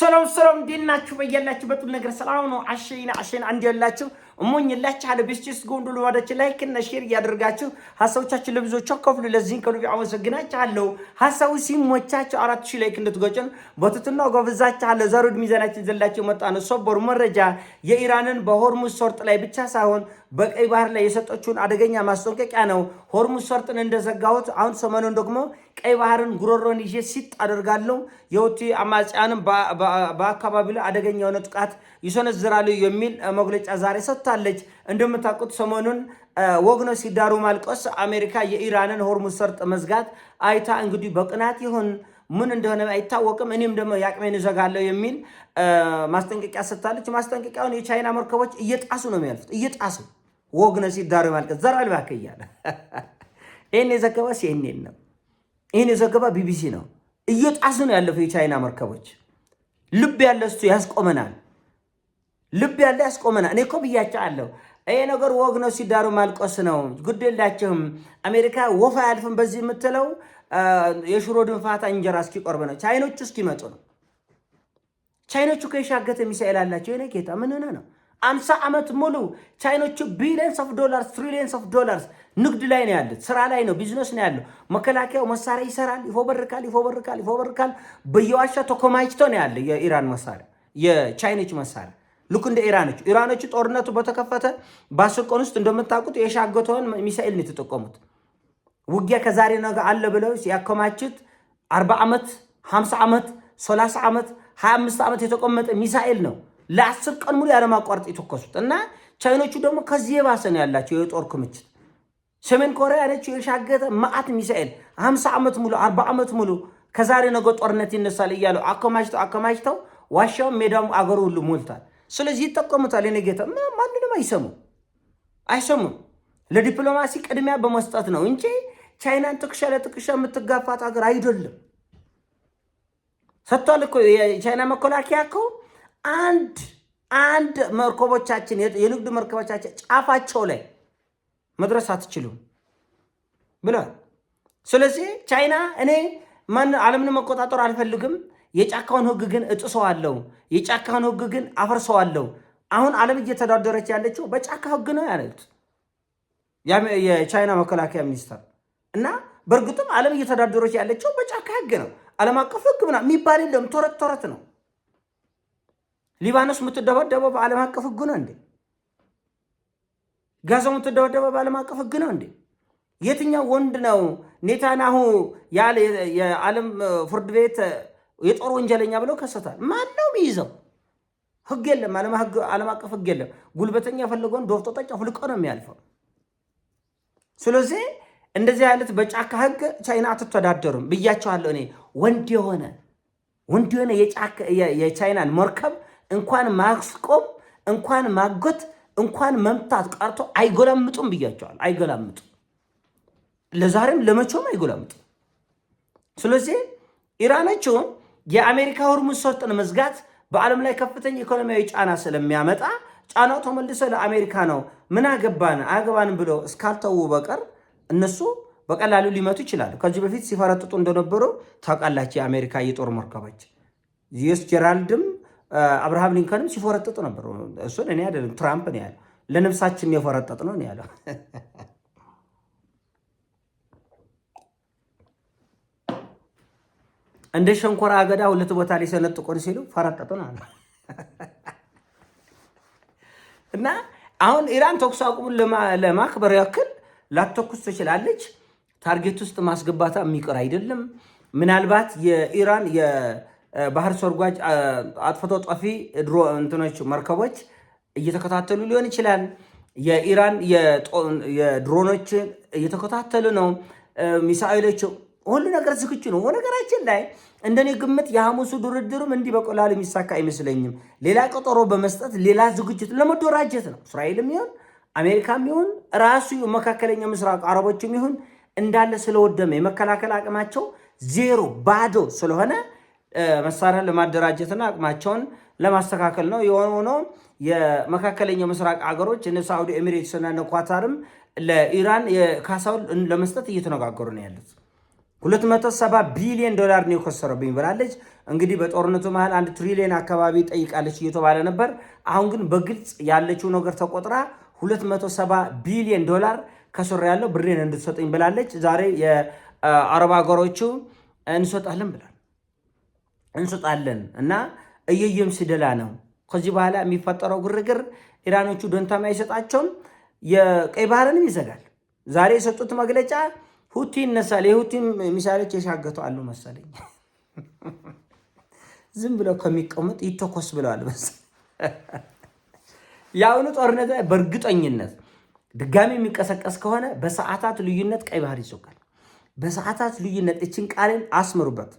ሰላም ዲናችሁ በያላችሁበት ነገር ሰላም ነው። አሸይና አንድ ያላችሁ እሞኝላችሁ አለ ቢስቲስ ጎንዶሎ ወደች ላይክ እና ሼር ያደርጋችሁ ሐሳቦቻችሁ ለብዙዎች አከፍሉ። ለዚህን ከልብ አመሰግናችኋለሁ። ሐሳቡ ሲሞቻችሁ 4000 ላይክ እንድትጎጨን በትትና ጎብዛችኋለሁ። ዛሬ ሚዛናችን ዘላችሁ መጣን። ሰበር መረጃ የኢራንን በሆርሙዝ ሰርጥ ላይ ብቻ ሳይሆን በቀይ ባህር ላይ የሰጠችውን አደገኛ ማስጠንቀቂያ ነው። ሆርሙዝ ሰርጥን እንደዘጋሁት አሁን ሰሞኑን ደግሞ ቀይ ባህርን ጉሮሮን ይዤ ሲጥ አደርጋለሁ። የሁቲ አማጽያንም በአካባቢው ላይ አደገኛ የሆነ ጥቃት ይሰነዝራሉ የሚል መግለጫ ዛሬ ሰጥታለች። እንደምታውቁት ሰሞኑን ወግኖ ሲዳሩ ማልቀስ አሜሪካ የኢራንን ሆርሙዝ ሰርጥ መዝጋት አይታ እንግዲህ በቅናት ይሁን ምን እንደሆነ አይታወቅም። እኔም ደግሞ ያቅሜን እዘጋለሁ የሚል ማስጠንቀቂያ ሰጥታለች። ማስጠንቀቂያውን የቻይና መርከቦች እየጣሱ ነው የሚያልፉት፣ እየጣሱ ወግኖ ሲዳሩ ማልቀስ ዘራል ባከያለ ይሄን የዘገባ ሲኤንኤን ነው። ይሄን የዘገባ ቢቢሲ ነው። እየጣሱ ነው ያለፈው የቻይና መርከቦች። ልብ ያለ እሱ ያስቆመናል፣ ልብ ያለ ያስቆመናል። እኔ እኮ ብያቸዋለሁ። ይሄ ነገር ወግ ነው፣ ሲዳሩ ማልቀስ ነው። ግድ የላቸውም። አሜሪካ ወፍ አያልፍም በዚህ የምትለው የሽሮ ድንፋታ እንጀራ እስኪቆርብ ነው፣ ቻይኖቹ እስኪመጡ ነው። ቻይኖቹ ከሻገተ ሚሳኤል አላቸው። የኔ ጌታ ምን ሆነ ነው? 50 ዓመት ሙሉ ቻይኖቹ ቢሊየንስ ኦፍ ዶላርስ ትሪሊየንስ ኦፍ ዶላርስ ንግድ ላይ ነው ያሉት፣ ስራ ላይ ነው፣ ቢዝነስ ነው ያለው። መከላከያው መሳሪያ ይሰራል፣ ይፎበርካል። በየዋሻ ተኮማችቶ ነው ያለ የኢራን መሳሪያ፣ የቻይኖች መሳሪያ ልክ እንደ ኢራኖቹ ጦርነቱ በተከፈተ በ10 ቀን ውስጥ እንደምታውቁት የሻገተውን ሚሳኤል ነው የተጠቀሙት። ውጊያ ከዛሬ ነገ አለ ብለው ሲያከማቹት 40 ዓመት 50 ዓመት 30 ዓመት 25 ዓመት የተቀመጠ ሚሳኤል ነው ለ10 ቀን ሙሉ ያለማቋረጥ የተኮሱት። እና ቻይኖቹ ደግሞ ከዚህ የባሰ ነው ያላቸው የጦር ክምችት። ሰሜን ኮሪያ ያለችው የሻገተ ማአት ሚሳኤል 50 ዓመት ሙሉ 40 ዓመት ሙሉ ከዛሬ ነገ ጦርነት ይነሳል እያሉ አከማችተው ዋሻው ሜዳው አገሩ ሁሉ ሞልቷል። ስለዚህ ይጠቀሙታል። የኔ ጌታ ማንንም አይሰሙም። ለዲፕሎማሲ ቅድሚያ በመስጠት ነው እንጂ ቻይናን ትከሻ ለትከሻ የምትጋፋት ሀገር አይደለም። ሰጥቷል እኮ የቻይና መከላከያ እኮ አንድ መርከቦቻችን የንግድ መርከቦቻችን ጫፋቸው ላይ መድረስ አትችሉም ብሏል። ስለዚህ ቻይና እኔ ዓለምን መቆጣጠር አልፈልግም፣ የጫካውን ህግ ግን እጥሰዋለሁ፣ የጫካውን ህግ ግን አፈርሰዋለሁ። አሁን ዓለም እየተዳደረች ያለችው በጫካ ህግ ነው ያሉት የቻይና መከላከያ ሚኒስተር። እና በእርግጥም ዓለም እየተዳደረች ያለችው በጫካ ህግ ነው። ዓለም አቀፍ ህግ ምናምን የሚባል የለም፣ ተረት ነው። ሊባኖስ የምትደበደበው በዓለም አቀፍ ህግ ነው እንዴ? ጋዛ የምትደበደበው በዓለም አቀፍ ህግ ነው እንዴ? የትኛው ወንድ ነው ኔታንያሁ ያለ የዓለም ፍርድ ቤት የጦር ወንጀለኛ ብለው ከሰታል? ማን ነው የሚይዘው? ህግ የለም፣ ዓለም አቀፍ ህግ የለም። ጉልበተኛ የፈለገውን ዶፍጦ ጠጫ ፍልቆ ነው የሚያልፈው። ስለዚህ እንደዚህ አይነት በጫካ ህግ ቻይና አትተዳደሩም ብያቸዋለሁ። እኔ ወንድ የሆነ የቻይናን መርከብ እንኳን ማስቆም እንኳን ማጎት እንኳን መምታት ቀርቶ አይጎላምጡም ብያቸዋል። አይጎላምጡም፣ ለዛሬም ለመቼም አይጎላምጡም። ስለዚህ ኢራኖቹ የአሜሪካ ሆርሙዝ ሰርጥን መዝጋት በዓለም ላይ ከፍተኛ ኢኮኖሚያዊ ጫና ስለሚያመጣ ጫናው ተመልሶ ለአሜሪካ ነው። ምን አገባንም ብሎ እስካልተው በቀር እነሱ በቀላሉ ሊመቱ ይችላሉ። ከዚህ በፊት ሲፈረጥጡ እንደነበሩ ታውቃላችሁ። የአሜሪካ የጦር መርከቦች ዩኤስ ጀራልድም አብርሃም ሊንከንም ሲፈረጥጡ ነበሩ። እሱን እኔ አይደለም ትራምፕ ነው ያለው። ለነፍሳችን የፈረጠጥ ነው ያለው። እንደ ሸንኮራ አገዳ ሁለት ቦታ ላይ ሰነጥቆን ሲሉ ፈረጠጡ ነው። እና አሁን ኢራን ተኩስ አቁሙን ለማክበር ያክል ላተኩስ ትችላለች። ታርጌት ውስጥ ማስገባታ የሚቀር አይደለም። ምናልባት የኢራን የባህር ሰርጓጅ አጥፍቶ ጠፊ እንትኖች መርከቦች እየተከታተሉ ሊሆን ይችላል። የኢራን የድሮኖች እየተከታተሉ ነው። ሚሳኤሎች፣ ሁሉ ነገር ዝግጁ ነው። ነገራችን ላይ እንደኔ ግምት የሐሙሱ ድርድርም እንዲህ በቀላሉ የሚሳካ አይመስለኝም። ሌላ ቀጠሮ በመስጠት ሌላ ዝግጅት ለመደራጀት ነው። እስራኤልም ይሁን አሜሪካም ይሁን ራሱ መካከለኛ ምስራቅ አረቦችም ይሁን እንዳለ ስለወደመ የመከላከል አቅማቸው ዜሮ ባዶ ስለሆነ መሳሪያ ለማደራጀትና አቅማቸውን ለማስተካከል ነው የሆነው። የመካከለኛው ምስራቅ አገሮች እነ ሳዑዲ ኤሚሬትስ እና ኳታርም ለኢራን የካሳውን ለመስጠት እየተነጋገሩ ነው ያሉት። 270 ቢሊዮን ዶላር ነው የከሰረብኝ ብላለች። እንግዲህ በጦርነቱ መሃል 1 ትሪሊዮን አካባቢ ጠይቃለች እየተባለ ነበር። አሁን ግን በግልጽ ያለችው ነገር ተቆጥራ 270 ቢሊዮን ዶላር ከስር ያለው ብሬን እንድትሰጠኝ ብላለች። ዛሬ የአረብ ሀገሮቹ እንሰጣለን ብላል እንሰጣለን እና እየየም ሲደላ ነው። ከዚህ በኋላ የሚፈጠረው ግርግር ኢራኖቹ ደንታም አይሰጣቸውም፣ የቀይ ባህርንም ይዘጋል። ዛሬ የሰጡት መግለጫ ሁቲ ይነሳል። የሁቲ ሚሳይሎች የሻገቱ አሉ መሰለኝ ዝም ብለው ከሚቀመጥ ይተኮስ ብለዋል መሰለኝ። የአሁኑ ጦርነት ላይ በእርግጠኝነት ድጋሚ የሚቀሰቀስ ከሆነ በሰዓታት ልዩነት ቀይ ባህር ይዘጋል። በሰዓታት ልዩነት እችን ቃልን አስምሩበት።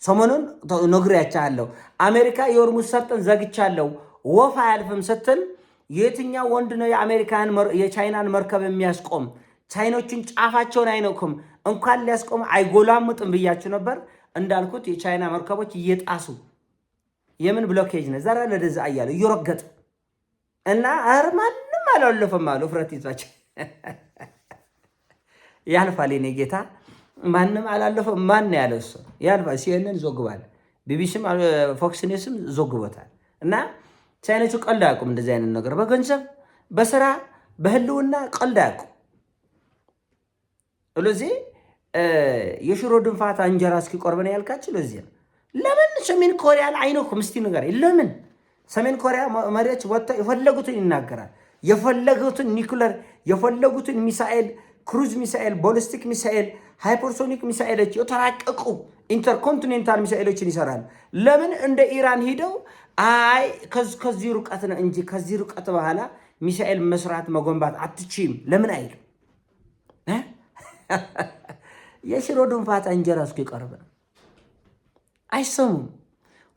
ሰሞኑን ነግሬያችኋለሁ። አሜሪካ የሆርሙዝ ሰርጥን ዘግቻለሁ ወፍ አያልፍም ስትል የትኛው ወንድ ነው የቻይናን መርከብ የሚያስቆም? ቻይኖችን ጫፋቸውን አይነኩም እንኳን ሊያስቆም አይጎላምጥም ብያችሁ ነበር። እንዳልኩት የቻይና መርከቦች እየጣሱ የምን ብሎኬጅ ነው ዘራ ለደዛ አያሉ እየረገጡ እና ማንም አላለፈም አሉ። ፍረት ይዟቸው ያልፋል። የኔ ጌታ ማንም አላለፈም። ማን ያለው እሱ ያልፋል። ሲኤንኤን ዘግቧል፣ ቢቢሲም ፎክስ ኒውስም ዘግቦታል። እና ቻይኖቹ ቀልድ አያውቁም። እንደዚህ አይነት ነገር በገንዘብ በስራ በህልውና ቀልድ አያውቁም። ስለዚህ የሽሮ ድንፋታ እንጀራ እስኪቆርበን ያልካችሁ ለዚህ ነው። ለምን ሰሜን ኮሪያ አይነኩም? እስቲ ነገር ለምን ሰሜን ኮሪያ መሪዎች ወጥተው የፈለጉትን ይናገራል። የፈለጉትን ኒኩለር፣ የፈለጉትን ሚሳኤል፣ ክሩዝ ሚሳኤል፣ ቦሊስቲክ ሚሳኤል፣ ሃይፐርሶኒክ ሚሳኤሎች፣ የተራቀቁ ኢንተርኮንቲኔንታል ሚሳኤሎችን ይሰራል። ለምን እንደ ኢራን ሂደው አይ ከዚህ ሩቀት ነው እንጂ ከዚህ ሩቀት በኋላ ሚሳኤል መስራት መጎንባት አትችይም ለምን አይሉ? የሽሮ ድንፋታ እንጀራ እስኪቀርብ ነው። አይሰሙም፣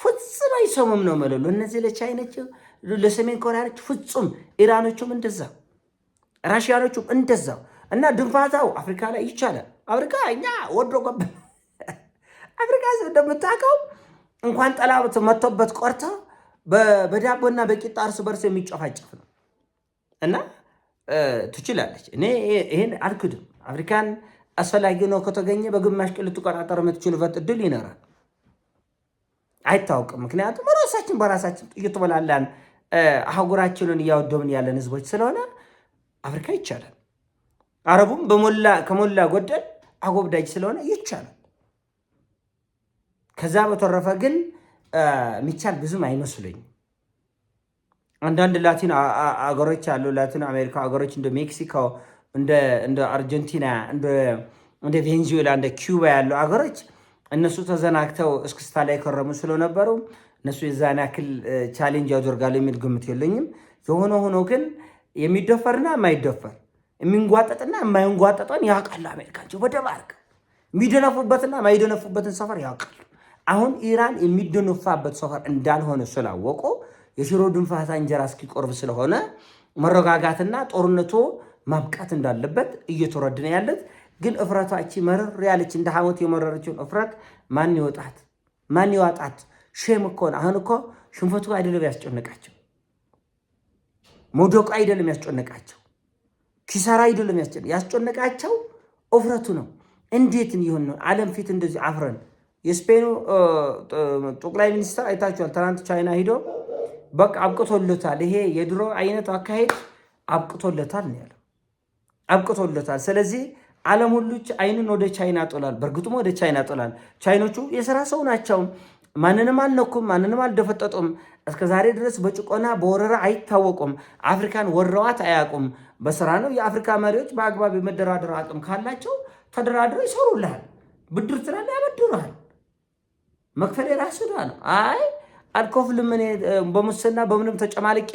ፍጹም አይሰሙም ነው መለሉ። እነዚህ ለቻይኖች ለሰሜን ኮሪያኖች ፍጹም፣ ኢራኖቹም እንደዛው፣ ራሽያኖቹም እንደዛው። እና ድንፋታው አፍሪካ ላይ ይቻላል። አፍሪካ እኛ ወዶ ገብ አፍሪካ እንደምታውቀው እንኳን ጠላት መጥቶበት ቆርታ በዳቦና በቂጣ እርስ በርስ የሚጨፋጨፍ ነው። እና ትችላለች። እኔ ይሄን አልክድም። አፍሪካን አስፈላጊ ነው ከተገኘ በግማሽ ቀን ልትቆጣጠር የምትችልበት እድል ይኖራል። አይታወቅም። ምክንያቱም ራሳችን በራሳችን እየተበላላን አህጉራችንን እያወደምን ያለን ህዝቦች ስለሆነ አፍሪካ ይቻላል። አረቡም ከሞላ ጎደል አጎብዳጅ ስለሆነ ይቻላል። ከዛ በተረፈ ግን የሚቻል ብዙም አይመስለኝም። አንዳንድ ላቲን አገሮች አሉ፣ ላቲን አሜሪካ አገሮች እንደ ሜክሲኮ፣ እንደ አርጀንቲና፣ እንደ ቬንዙዌላ፣ እንደ ኪዩባ ያሉ አገሮች እነሱ ተዘናግተው እስክስታ ላይ ከረሙ ስለነበሩ እነሱ የዛን ያክል ቻሌንጅ ያደርጋሉ የሚል ግምት የለኝም። የሆነ ሆኖ ግን የሚደፈርና የማይደፈር የሚንጓጠጥና የማይንጓጠጠን ያውቃሉ። አሜሪካቸው በደንብ አድርገው የሚደነፉበትና የማይደነፉበትን ሰፈር ያውቃሉ። አሁን ኢራን የሚደነፋበት ሰፈር እንዳልሆነ ስላወቁ የሽሮ ድንፋታ እንጀራ እስኪቆርብ ስለሆነ መረጋጋትና ጦርነቱ ማብቃት እንዳለበት እየተረድነ ያለት። ግን እፍረቷች መረር ያለች እንደ ሐሞት የመረረችውን እፍረት ማን ይወጣት? ማን ይዋጣት? ሼም እኮ ነው። አሁን እኮ ሽንፈቱ አይደለም ያስጨነቃቸው፣ መውደቁ አይደለም ያስጨነቃቸው፣ ኪሳራ አይደለም ያስጨነቃቸው፣ እፍረቱ ነው። እንዴት ይሁን ነው ዓለም ፊት እንደዚህ አፍረን። የስፔኑ ጠቅላይ ሚኒስትር አይታችኋል። ትናንት ቻይና ሂዶ በቃ አብቅቶለታል፣ ይሄ የድሮ አይነት አካሄድ አብቅቶለታል ነው ያለው። አብቅቶለታል። ስለዚህ ዓለም ሁሉ አይኑን ወደ ቻይና ጥሏል። በእርግጡም ወደ ቻይና ጥሏል። ቻይኖቹ የሥራ ሰው ናቸው። ማንንም አልነኩም፣ ማንንም አልደፈጠጡም። እስከ ዛሬ ድረስ በጭቆና በወረራ አይታወቁም። አፍሪካን ወረዋት አያውቁም። በስራ ነው። የአፍሪካ መሪዎች በአግባብ የመደራደር አቅም ካላቸው ተደራድረው ይሰሩልሃል። ብድር ትላለህ፣ ያበድሩሃል። መክፈል የራስ ነው። አይ አልከፍልም እኔ በሙስና በምንም ተጨማልቄ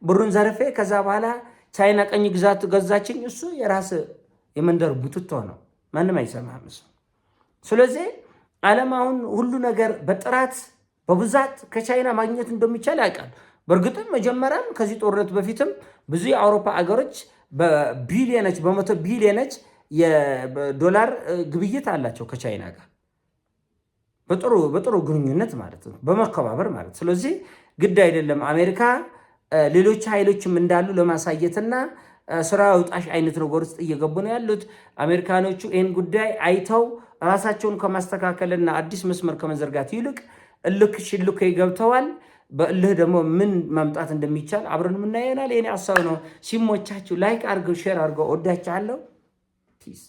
ብሩን ዘርፌ ከዛ በኋላ ቻይና ቀኝ ግዛት ገዛችኝ፣ እሱ የራስ የመንደር ቡትቶ ነው። ማንም አይሰማም እሱ። ስለዚህ ዓለም አሁን ሁሉ ነገር በጥራት በብዛት ከቻይና ማግኘት እንደሚቻል ያውቃል። በእርግጥም መጀመሪያም ከዚህ ጦርነት በፊትም ብዙ የአውሮፓ አገሮች በቢሊዮኖች በመቶ ቢሊዮኖች የዶላር ግብይት አላቸው ከቻይና ጋር በጥሩ ግንኙነት ማለት ነው፣ በመከባበር ማለት። ስለዚህ ግድ አይደለም አሜሪካ ሌሎች ኃይሎችም እንዳሉ ለማሳየትና ስራ ውጣሽ አይነት ነገር ውስጥ እየገቡ ነው ያሉት። አሜሪካኖቹ ይህን ጉዳይ አይተው ራሳቸውን ከማስተካከልና አዲስ መስመር ከመዘርጋት ይልቅ እልክ ሽልክ ገብተዋል። በእልህ ደግሞ ምን ማምጣት እንደሚቻል አብረን የምናየናል። የኔ ሀሳብ ነው። ሲሞቻችሁ ላይክ አድርገው፣ ሼር አድርገው። ወዳችኋለሁ። ፒስ